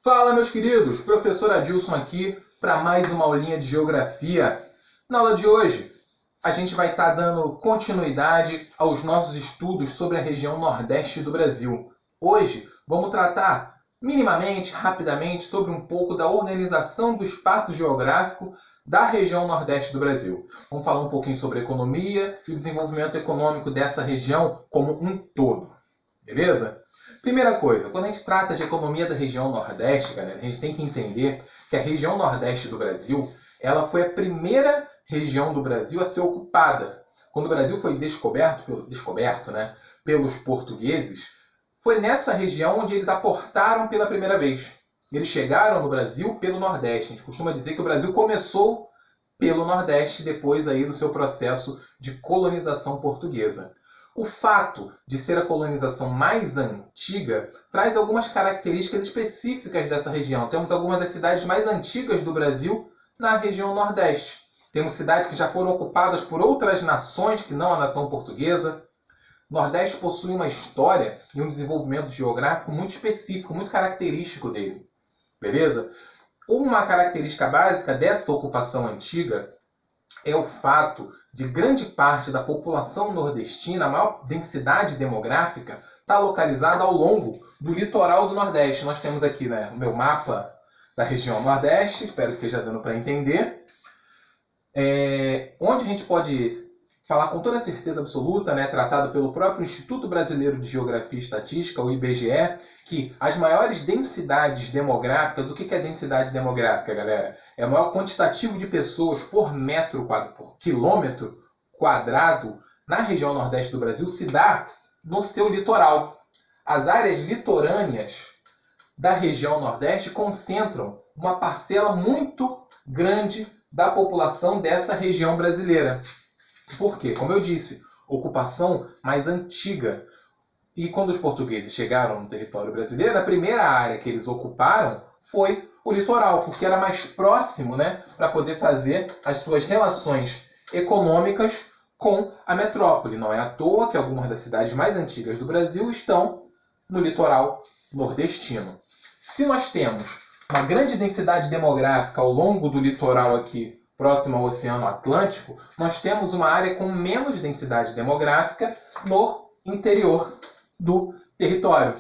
Fala, meus queridos! Professor Adilson aqui para mais uma aulinha de Geografia. Na aula de hoje, a gente vai estar dando continuidade aos nossos estudos sobre a região Nordeste do Brasil. Hoje, vamos tratar minimamente, rapidamente, sobre um pouco da organização do espaço geográfico da região Nordeste do Brasil. Vamos falar um pouquinho sobre a economia e o desenvolvimento econômico dessa região como um todo. Beleza? Primeira coisa, quando a gente trata de economia da região Nordeste, galera, a gente tem que entender que a região Nordeste do Brasil, ela foi a primeira região do Brasil a ser ocupada. Quando o Brasil foi descoberto, pelos portugueses, foi nessa região onde eles aportaram pela primeira vez. Eles chegaram no Brasil pelo Nordeste. A gente costuma dizer que o Brasil começou pelo Nordeste depois aí do seu processo de colonização portuguesa. O fato de ser a colonização mais antiga traz algumas características específicas dessa região. Temos algumas das cidades mais antigas do Brasil na região Nordeste. Temos cidades que já foram ocupadas por outras nações que não a nação portuguesa. O Nordeste possui uma história e um desenvolvimento geográfico muito específico, muito característico dele. Beleza? Uma característica básica dessa ocupação antiga é o fato de grande parte da população nordestina, a maior densidade demográfica, está localizada ao longo do litoral do Nordeste. Nós temos aqui, o meu mapa da região Nordeste, espero que esteja dando para entender, onde a gente pode falar com toda certeza absoluta, tratado pelo próprio Instituto Brasileiro de Geografia e Estatística, o IBGE, que as maiores densidades demográficas, o que é densidade demográfica, galera? É o maior quantitativo de pessoas por metro quadrado, por quilômetro quadrado na região Nordeste do Brasil se dá no seu litoral. As áreas litorâneas da região Nordeste concentram uma parcela muito grande da população dessa região brasileira. Por quê? Como eu disse, ocupação mais antiga. E quando os portugueses chegaram no território brasileiro, a primeira área que eles ocuparam foi o litoral, porque era mais próximo, para poder fazer as suas relações econômicas com a metrópole. Não é à toa que algumas das cidades mais antigas do Brasil estão no litoral nordestino. Se nós temos uma grande densidade demográfica ao longo do litoral aqui, próximo ao Oceano Atlântico, nós temos uma área com menos densidade demográfica no interior do território.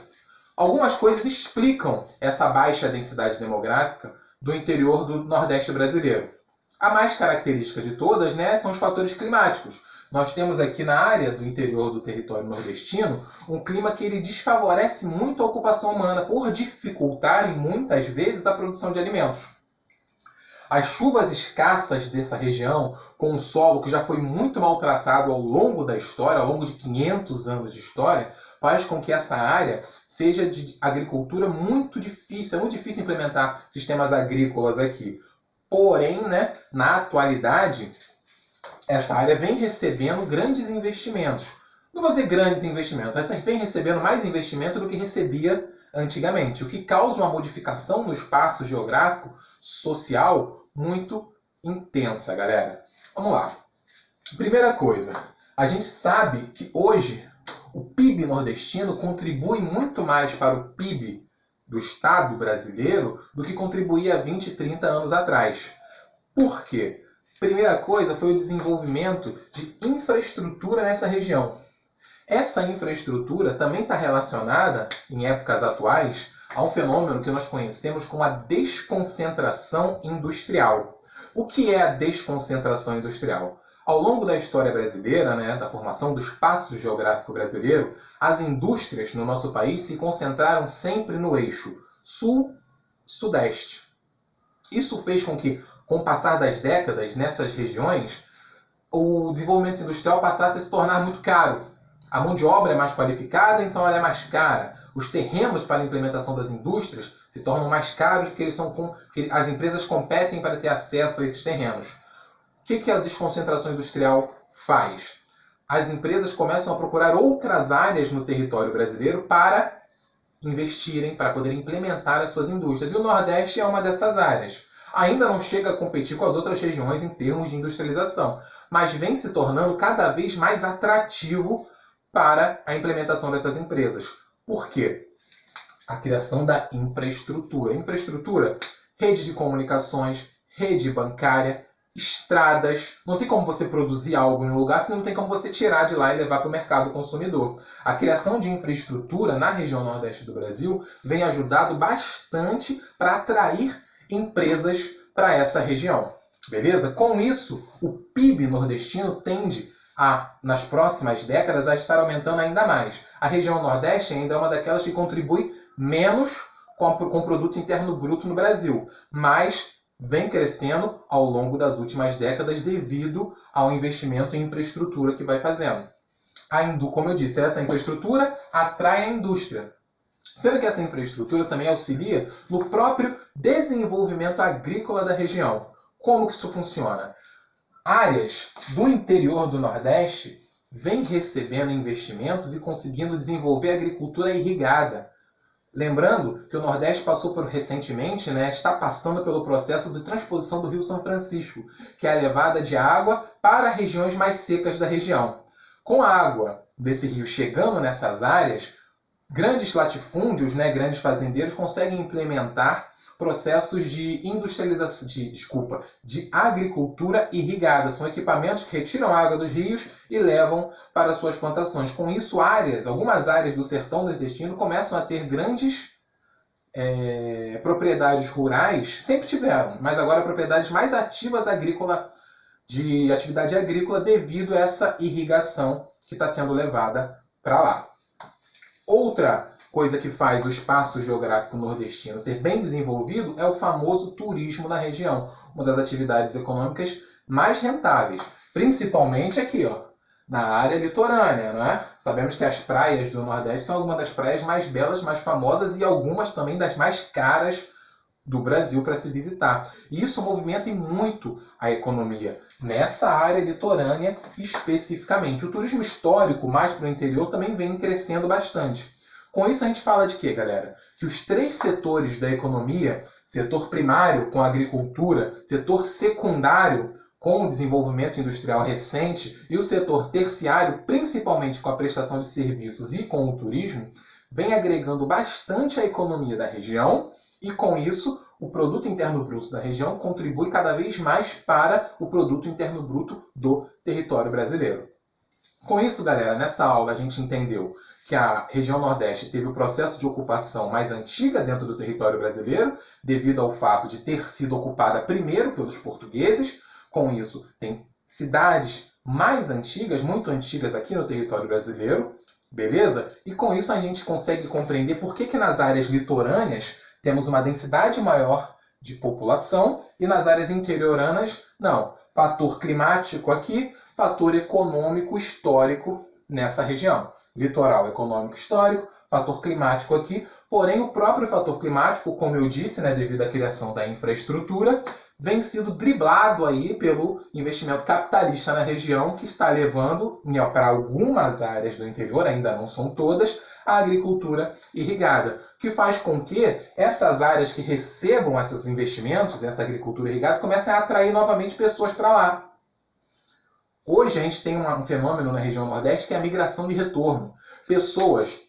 Algumas coisas explicam essa baixa densidade demográfica do interior do Nordeste brasileiro. A mais característica de todas, são os fatores climáticos. Nós temos aqui na área do interior do território nordestino um clima que ele desfavorece muito a ocupação humana por dificultarem muitas vezes a produção de alimentos. As chuvas escassas dessa região, com um solo que já foi muito maltratado ao longo da história, ao longo de 500 anos de história, faz com que essa área seja de agricultura muito difícil. É muito difícil implementar sistemas agrícolas aqui. Porém, na atualidade, essa área vem recebendo grandes investimentos. Não vou dizer grandes investimentos, mas vem recebendo mais investimento do que recebia antigamente, o que causa uma modificação no espaço geográfico social muito intensa, galera. Vamos lá. Primeira coisa, a gente sabe que hoje o PIB nordestino contribui muito mais para o PIB do Estado brasileiro do que contribuía há 20, 30 anos atrás. Por quê? Primeira coisa foi o desenvolvimento de infraestrutura nessa região. Essa infraestrutura também está relacionada, em épocas atuais, a um fenômeno que nós conhecemos como a desconcentração industrial. O que é a desconcentração industrial? Ao longo da história brasileira, da formação do espaço geográfico brasileiro, as indústrias no nosso país se concentraram sempre no eixo sul-sudeste. Isso fez com que, com o passar das décadas nessas regiões, o desenvolvimento industrial passasse a se tornar muito caro. A mão de obra é mais qualificada, então ela é mais cara. Os terrenos para a implementação das indústrias se tornam mais caros porque as empresas competem para ter acesso a esses terrenos. O que a desconcentração industrial faz? As empresas começam a procurar outras áreas no território brasileiro para investirem, para poder implementar as suas indústrias. E o Nordeste é uma dessas áreas. Ainda não chega a competir com as outras regiões em termos de industrialização, mas vem se tornando cada vez mais atrativo para a implementação dessas empresas. Por quê? A criação da infraestrutura. Infraestrutura, rede de comunicações, rede bancária, estradas. Não tem como você produzir algo em um lugar se não tem como você tirar de lá e levar para o mercado consumidor. A criação de infraestrutura na região nordeste do Brasil vem ajudado bastante para atrair empresas para essa região. Beleza? Com isso, o PIB nordestino tende a, nas próximas décadas, a estar aumentando ainda mais. A região nordeste ainda é uma daquelas que contribui menos com o produto interno bruto no Brasil, mas vem crescendo ao longo das últimas décadas devido ao investimento em infraestrutura que vai fazendo. Como eu disse, essa infraestrutura atrai a indústria, sendo que essa infraestrutura também auxilia no próprio desenvolvimento agrícola da região. Como que isso funciona? Áreas do interior do Nordeste vêm recebendo investimentos e conseguindo desenvolver agricultura irrigada. Lembrando que o Nordeste passou recentemente, está passando pelo processo de transposição do Rio São Francisco, que é a levada de água para regiões mais secas da região. Com a água desse rio chegando nessas áreas, grandes latifúndios, grandes fazendeiros conseguem implementar processos de industrialização, de agricultura irrigada. São equipamentos que retiram a água dos rios e levam para suas plantações. Com isso, algumas áreas do sertão nordestino começam a ter grandes propriedades rurais, sempre tiveram, mas agora propriedades mais ativas de atividade agrícola devido a essa irrigação que está sendo levada para lá. Outra coisa que faz o espaço geográfico nordestino ser bem desenvolvido é o famoso turismo na região, uma das atividades econômicas mais rentáveis, principalmente aqui, na área litorânea, não é? Sabemos que as praias do Nordeste são algumas das praias mais belas, mais famosas e algumas também das mais caras do Brasil para se visitar. E isso movimenta muito a economia nessa área litorânea especificamente. O turismo histórico, mais para o interior, também vem crescendo bastante. Com isso a gente fala de quê, galera? Que os três setores da economia, setor primário com a agricultura, setor secundário com o desenvolvimento industrial recente e o setor terciário, principalmente com a prestação de serviços e com o turismo, vem agregando bastante à economia da região e com isso o produto interno bruto da região contribui cada vez mais para o produto interno bruto do território brasileiro. Com isso, galera, nessa aula a gente entendeu que a região Nordeste teve o processo de ocupação mais antiga dentro do território brasileiro, devido ao fato de ter sido ocupada primeiro pelos portugueses. Com isso, tem cidades mais antigas, muito antigas aqui no território brasileiro, beleza? E com isso a gente consegue compreender por que nas áreas litorâneas temos uma densidade maior de população e nas áreas interioranas, não. Fator climático aqui, fator econômico histórico nessa região. Litoral, econômico, histórico, fator climático aqui. Porém, o próprio fator climático, como eu disse, devido à criação da infraestrutura, vem sendo driblado aí pelo investimento capitalista na região, que está levando para algumas áreas do interior, ainda não são todas, a agricultura irrigada, que faz com que essas áreas que recebam esses investimentos, essa agricultura irrigada, comecem a atrair novamente pessoas para lá. Hoje a gente tem um fenômeno na região Nordeste que é a migração de retorno. Pessoas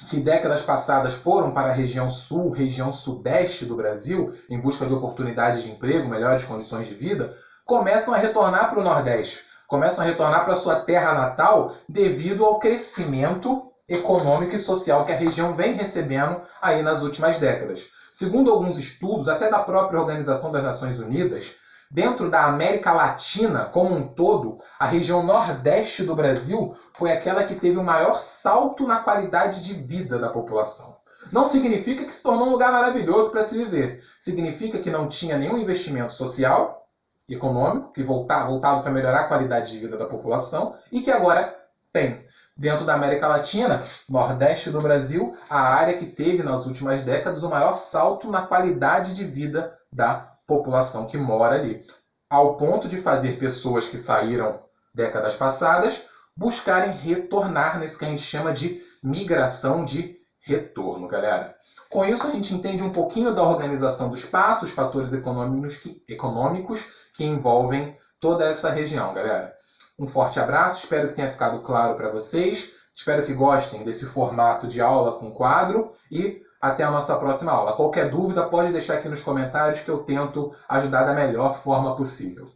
que décadas passadas foram para a região sul, região sudeste do Brasil, em busca de oportunidades de emprego, melhores condições de vida, começam a retornar para o Nordeste, começam a retornar para a sua terra natal devido ao crescimento econômico e social que a região vem recebendo aí nas últimas décadas. Segundo alguns estudos, até da própria Organização das Nações Unidas, dentro da América Latina como um todo, a região nordeste do Brasil foi aquela que teve o maior salto na qualidade de vida da população. Não significa que se tornou um lugar maravilhoso para se viver. Significa que não tinha nenhum investimento social, econômico, que voltado para melhorar a qualidade de vida da população, e que agora tem. Dentro da América Latina, nordeste do Brasil, a área que teve nas últimas décadas o maior salto na qualidade de vida da população que mora ali, ao ponto de fazer pessoas que saíram décadas passadas buscarem retornar nesse que a gente chama de migração de retorno, galera. Com isso a gente entende um pouquinho da organização do espaço, os fatores econômicos que envolvem toda essa região, galera. Um forte abraço, espero que tenha ficado claro para vocês, espero que gostem desse formato de aula com quadro e até a nossa próxima aula. Qualquer dúvida pode deixar aqui nos comentários que eu tento ajudar da melhor forma possível.